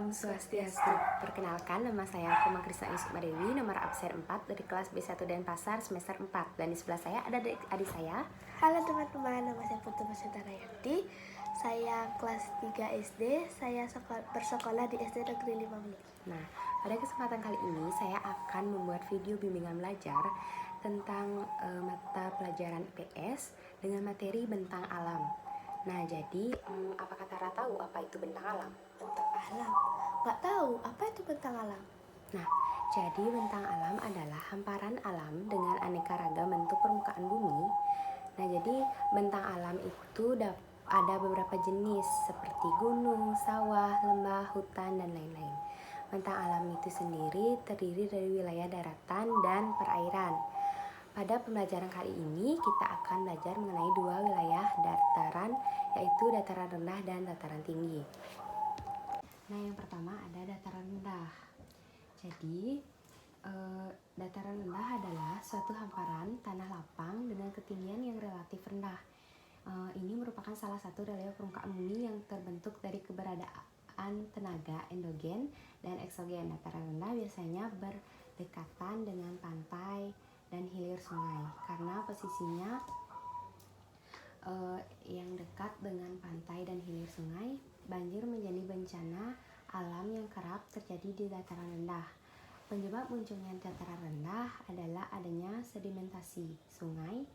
Om Swastiastu. Perkenalkan, nama saya Komang Krisna Yusma Dewi, nomor absen 4 dari kelas B1 Denpasar semester 4. Dan di sebelah saya ada adik saya. Halo teman-teman, nama saya Putu Masentarayanti. Saya kelas 3 SD. Saya bersekolah di SD Negeri 5 Menit. Nah, pada kesempatan kali ini saya akan membuat video bimbingan belajar tentang mata pelajaran IPS dengan materi bentang alam. Nah, jadi apakah Tara tahu apa itu bentang alam? Bentang alam? Nggak tahu, apa itu bentang alam? Nah, jadi bentang alam adalah hamparan alam dengan aneka ragam bentuk permukaan bumi. Nah, jadi bentang alam itu ada beberapa jenis seperti gunung, sawah, lembah, hutan, dan lain-lain. Bentang alam itu sendiri terdiri dari wilayah daratan dan perairan. Pada pembelajaran kali ini kita akan belajar mengenai dua wilayah dataran, yaitu dataran rendah dan dataran tinggi. Nah, yang pertama ada dataran rendah. Jadi, dataran rendah adalah suatu hamparan tanah lapang dengan ketinggian yang relatif rendah. Ini merupakan salah satu relief permukaan bumi yang terbentuk dari keberadaan tenaga endogen dan eksogen. Dataran rendah biasanya berdekatan dengan pantai dan hilir sungai. Karena posisinya yang dekat dengan pantai dan hilir sungai, banjir menjadi bencana alam yang kerap terjadi di dataran rendah. Penyebab munculnya dataran rendah adalah adanya sedimentasi sungai.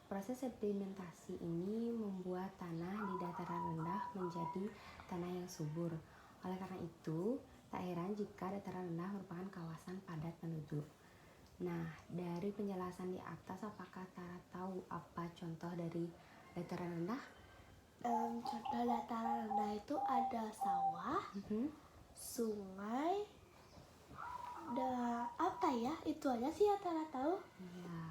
Proses sedimentasi ini membuat tanah di dataran rendah menjadi tanah yang subur. Oleh karena itu, tak heran jika dataran rendah merupakan kawasan padat penduduk. Nah, dari penjelasan di atas, apakah Tara tahu apa contoh dari dataran rendah? Contoh dataran rendah itu ada sawah, sungai, apa ya? Itu aja sih yang Tara tahu. Ya.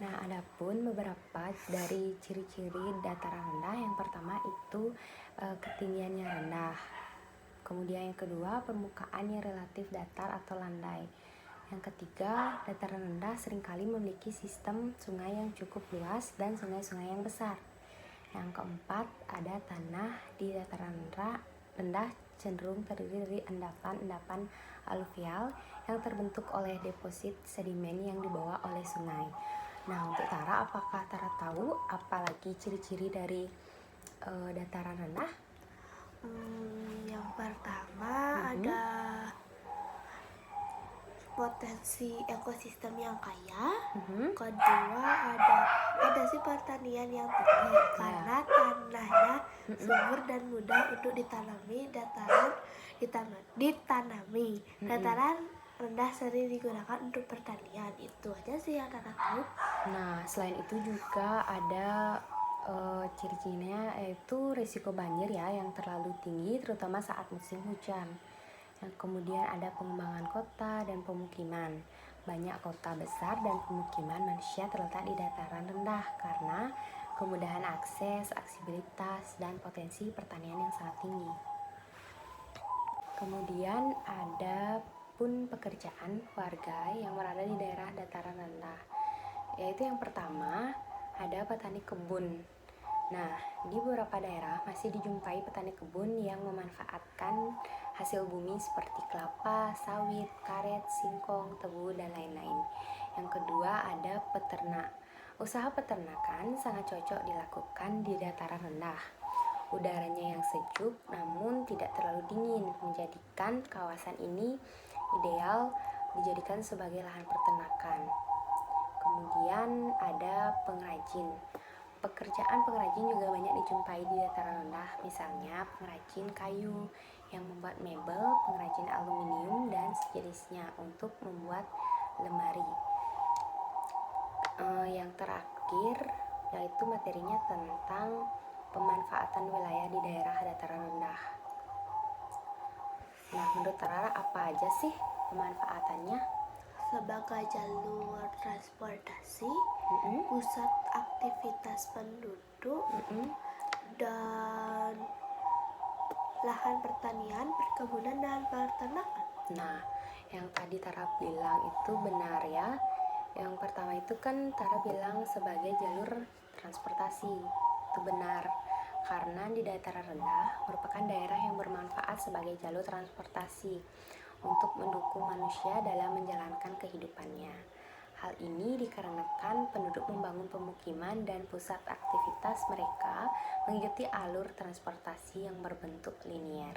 Nah, adapun beberapa dari ciri-ciri dataran rendah, yang pertama itu ketinggiannya rendah. Kemudian yang kedua, permukaannya relatif datar atau landai. Yang ketiga, dataran rendah seringkali memiliki sistem sungai yang cukup luas dan sungai-sungai yang besar. Yang keempat, ada tanah di dataran rendah cenderung terdiri dari endapan-endapan aluvial yang terbentuk oleh deposit sedimen yang dibawa oleh sungai. Nah, untuk Tara, apakah Tara tahu apalagi ciri-ciri dari dataran rendah? Yang pertama ada potensi ekosistem yang kaya. Kedua ada sih pertanian yang tinggi karena tanahnya subur dan mudah untuk ditanami. Dataran rendah sering digunakan untuk pertanian. Itu aja sih yang Tara tahu. Nah, selain itu juga ada ciri-cirinya, yaitu risiko banjir ya yang terlalu tinggi terutama saat musim hujan. Yang kemudian ada pengembangan kota dan pemukiman. Banyak kota besar dan pemukiman manusia terletak di dataran rendah karena kemudahan akses, aksesibilitas, dan potensi pertanian yang sangat tinggi. Kemudian ada pun pekerjaan warga yang berada di daerah dataran rendah, yaitu yang pertama ada petani kebun. Nah, di beberapa daerah masih dijumpai petani kebun yang memanfaatkan hasil bumi seperti kelapa, sawit, karet, singkong, tebu, dan lain-lain. Yang kedua ada peternak. Usaha peternakan sangat cocok dilakukan di dataran rendah. Udaranya yang sejuk namun tidak terlalu dingin, menjadikan kawasan ini ideal dijadikan sebagai lahan peternakan. Kemudian ada pengrajin. Pekerjaan pengrajin juga banyak dijumpai di dataran rendah, misalnya pengrajin kayu yang membuat mebel, pengrajin aluminium, dan sejenisnya untuk membuat lemari. Yang terakhir yaitu materinya tentang pemanfaatan wilayah di daerah dataran rendah. Nah, menurut Tara apa aja sih pemanfaatannya? Sebagai jalur transportasi, pusat aktivitas penduduk, dan lahan pertanian, perkebunan, dan peternakan. Nah, yang tadi Tara bilang itu benar ya. Yang pertama itu kan Tara bilang sebagai jalur transportasi. Itu benar. karena di dataran rendah merupakan daerah yang bermanfaat sebagai jalur transportasi untuk mendukung manusia dalam menjalankan kehidupannya. Hal ini dikarenakan penduduk membangun pemukiman dan pusat aktivitas mereka mengikuti alur transportasi yang berbentuk linier.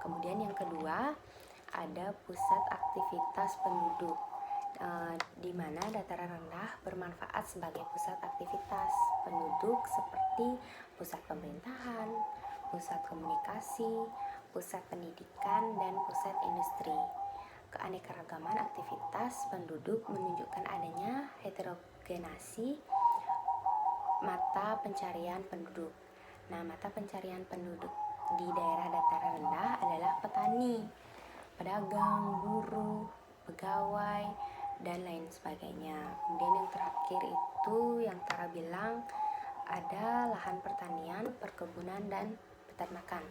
Kemudian yang kedua, ada pusat aktivitas penduduk, di mana dataran rendah bermanfaat sebagai pusat aktivitas penduduk seperti pusat pemerintahan, pusat komunikasi, pusat pendidikan, dan pusat industri. Keanekaragaman aktivitas penduduk menunjukkan adanya heterogenasi mata pencarian penduduk. Nah, mata pencarian penduduk di daerah dataran rendah adalah petani, pedagang, buruh, pegawai, dan lain sebagainya. Kemudian yang terakhir itu yang Tara bilang ada lahan pertanian, perkebunan, dan peternakan.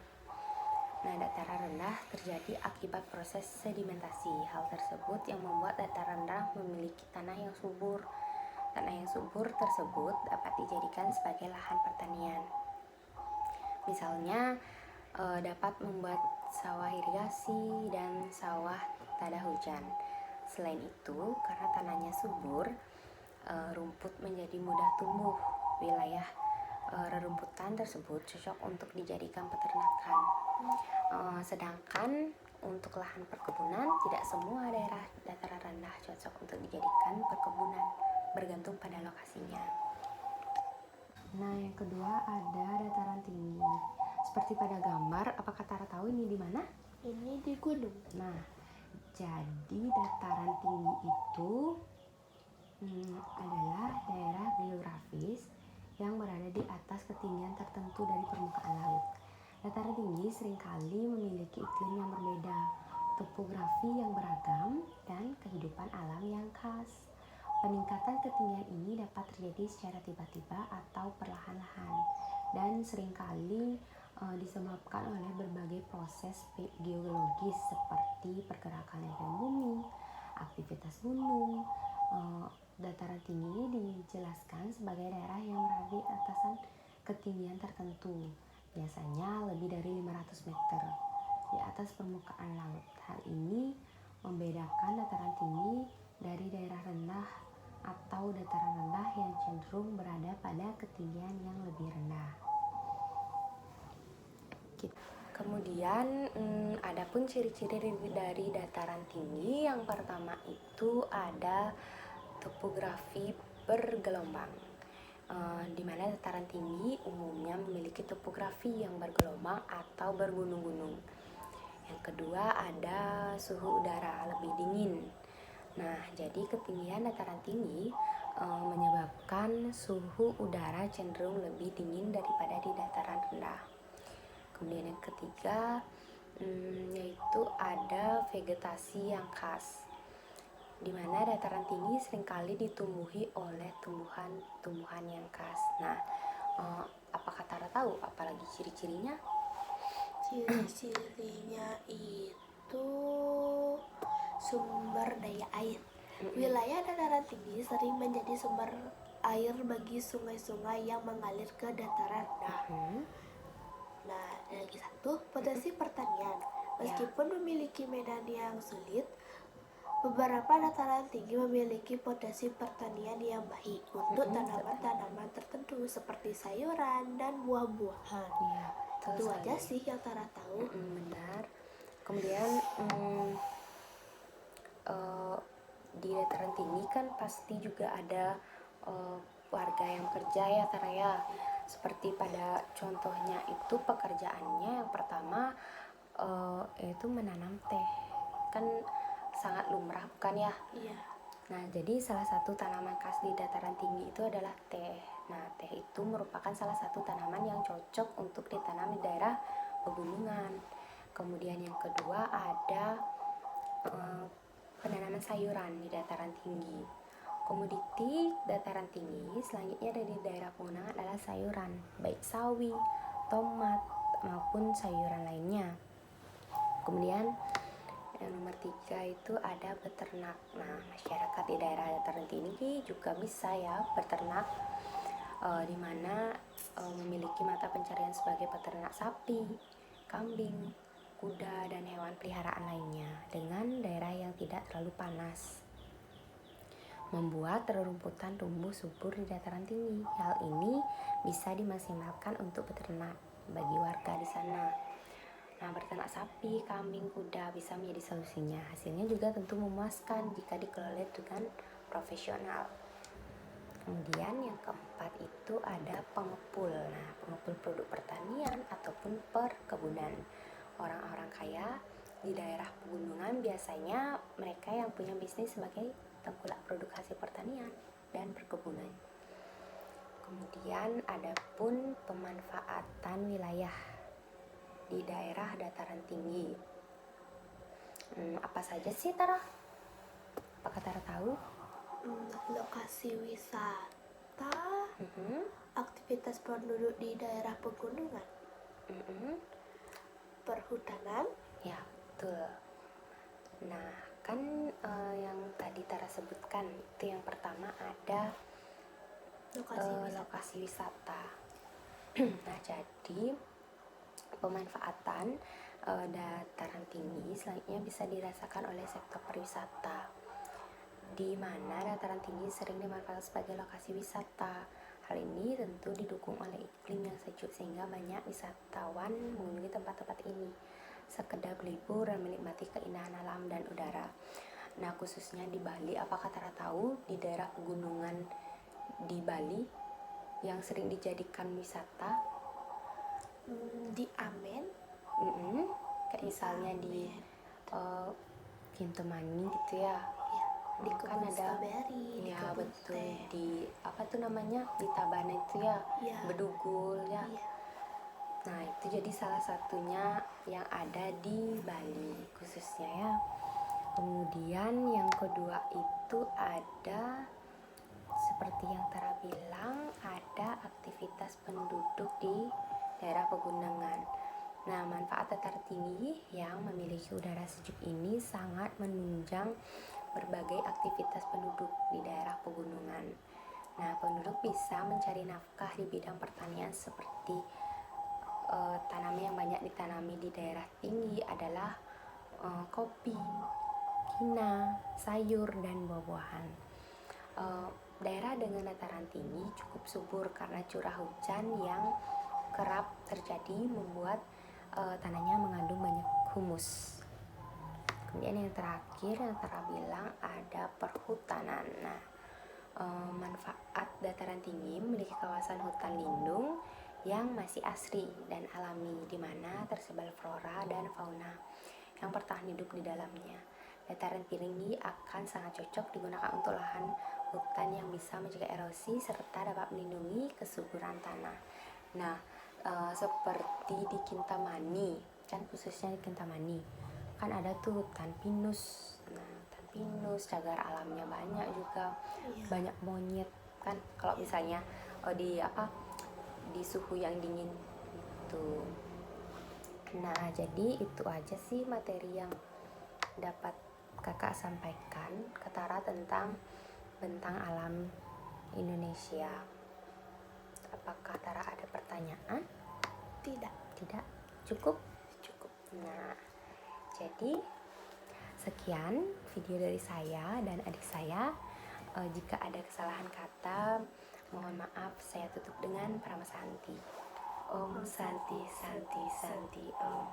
Nah, dataran rendah terjadi akibat proses sedimentasi. Hal tersebut yang membuat dataran rendah memiliki tanah yang subur. Tanah yang subur tersebut dapat dijadikan sebagai lahan pertanian. Misalnya, dapat membuat sawah irigasi dan sawah tada hujan. Selain itu, karena tanahnya subur, rumput menjadi mudah tumbuh. Wilayah rerumputan tersebut cocok untuk dijadikan peternakan. Sedangkan untuk lahan perkebunan, tidak semua daerah dataran rendah cocok untuk dijadikan perkebunan, bergantung pada lokasinya. Nah, yang kedua ada dataran tinggi. Seperti pada gambar, apakah Tara tahu ini di mana? Ini di gunung. Nah, jadi dataran tinggi itu adalah daerah geografis yang berada di atas ketinggian tertentu dari permukaan laut. Dataran tinggi seringkali memiliki iklim yang berbeda, topografi yang beragam, dan kehidupan alam yang khas. Peningkatan ketinggian ini dapat terjadi secara tiba-tiba atau perlahan-lahan dan seringkali disebabkan oleh berbagai proses geologis seperti pergerakan lempeng bumi, aktivitas gunung. Dataran tinggi dijelaskan sebagai daerah yang berada di atasan ketinggian tertentu, biasanya lebih dari 500 meter di atas permukaan laut. Hal ini membedakan dataran tinggi dari daerah rendah atau dataran rendah yang cenderung berada pada ketinggian yang lebih rendah. Kemudian adapun ciri-ciri dari dataran tinggi, yang pertama itu ada topografi bergelombang, di mana dataran tinggi umumnya memiliki topografi yang bergelombang atau bergunung-gunung. Yang kedua ada suhu udara lebih dingin. Nah, jadi ketinggian dataran tinggi menyebabkan suhu udara cenderung lebih dingin daripada di dataran rendah. Kemudian yang ketiga yaitu ada vegetasi yang khas, di mana dataran tinggi seringkali ditumbuhi oleh tumbuhan-tumbuhan yang khas. Nah, apakah Tara tahu apalagi ciri-cirinya? Ciri-cirinya itu sumber daya air. Wilayah dataran tinggi sering menjadi sumber air bagi sungai-sungai yang mengalir ke dataran rendah. Nah, lagi satu, potensi pertanian. Meskipun memiliki medan yang sulit, beberapa dataran tinggi memiliki potensi pertanian yang baik untuk tanaman-tanaman tertentu seperti sayuran dan buah-buahan. Itu aja sih yang Tara tahu. Benar. Kemudian di dataran tinggi kan pasti juga ada warga yang kerja ya Tara ya. Seperti pada contohnya itu pekerjaannya yang pertama yaitu menanam teh. Kan sangat lumrah bukan ya? Iya. Nah, jadi salah satu tanaman khas di dataran tinggi itu adalah teh. Nah, teh itu merupakan salah satu tanaman yang cocok untuk ditanam di daerah pegunungan. Kemudian yang kedua ada penanaman sayuran di dataran tinggi. Komoditi dataran tinggi selanjutnya dari daerah pegunungan adalah sayuran, baik sawi, tomat, maupun sayuran lainnya. Kemudian yang nomor 3 itu ada beternak. Nah, masyarakat di daerah dataran tinggi juga bisa ya beternak. di mana memiliki mata pencarian sebagai peternak sapi, kambing, kuda, dan hewan peliharaan lainnya dengan daerah yang tidak terlalu panas. Membuat rerumputan tumbuh subur di dataran tinggi. Hal ini bisa dimaksimalkan untuk peternak bagi warga di sana. Nah, berternak sapi, kambing, kuda bisa menjadi solusinya. Hasilnya juga tentu memuaskan jika dikelola dengan profesional. Kemudian yang keempat itu ada pengepul. Nah, pengepul produk pertanian ataupun perkebunan. Orang-orang kaya di daerah pegunungan biasanya mereka yang punya bisnis sebagai tengkulak produk hasil pertanian dan perkebunan. Kemudian ada pun pemanfaatan wilayah di daerah dataran tinggi. Apa saja sih, Tara? Apakah Tara tahu? Lokasi wisata, aktivitas penduduk di daerah pegunungan, perhutanan. Ya, betul. Nah, kan yang tadi Tara sebutkan itu yang pertama ada lokasi wisata. Nah, jadi pemanfaatan dataran tinggi selanjutnya bisa dirasakan oleh sektor pariwisata, di mana dataran tinggi sering dimanfaatkan sebagai lokasi wisata. Hal ini tentu didukung oleh iklim yang sejuk sehingga banyak wisatawan mengunjungi tempat-tempat ini sekedar berlibur dan menikmati keindahan alam dan udara. Nah, khususnya di Bali, apakah Tara tahu di daerah pegunungan di Bali yang sering dijadikan wisata? Di Amen, Kayak misalnya di Kintamani gitu ya. di Kan kebun ada strawberry, di ya kebun betul, teh. di apa tuh namanya, di Tabanan itu ya, Bedugul ya. Iya. Nah, itu jadi salah satunya yang ada di Bali khususnya ya. Kemudian yang kedua itu ada seperti yang Tara bilang, ada aktivitas penduduk di daerah pegunungan. Nah, manfaat dataran tinggi yang memiliki udara sejuk ini sangat menunjang berbagai aktivitas penduduk di daerah pegunungan. Nah, penduduk bisa mencari nafkah di bidang pertanian seperti tanaman yang banyak ditanami di daerah tinggi adalah kopi, kina, sayur, dan buah-buahan. Daerah dengan dataran tinggi cukup subur karena curah hujan yang kerap terjadi membuat tanahnya mengandung banyak humus. Kemudian yang terakhir yang Tara bilang ada perhutanan. Nah, manfaat dataran tinggi memiliki kawasan hutan lindung yang masih asri dan alami, di mana tersebar flora dan fauna yang bertahan hidup di dalamnya. Dataran tinggi akan sangat cocok digunakan untuk lahan hutan yang bisa mencegah erosi serta dapat melindungi kesuburan tanah. Nah, seperti di Kintamani, kan khususnya di Kintamani, kan ada tuh hutan pinus. Nah, hutan pinus, cagar alamnya banyak juga, banyak monyet kan. Kalau misalnya di suhu yang dingin itu. Nah, jadi itu aja sih materi yang dapat kakak sampaikan ke Tara tentang bentang alam Indonesia. Apakah Tara ada pertanyaan? Tidak? Cukup? Nah, jadi sekian video dari saya dan adik saya. Jika ada kesalahan kata, mohon maaf. Saya tutup dengan Parama Santi. Om Santi Santi Santi Om.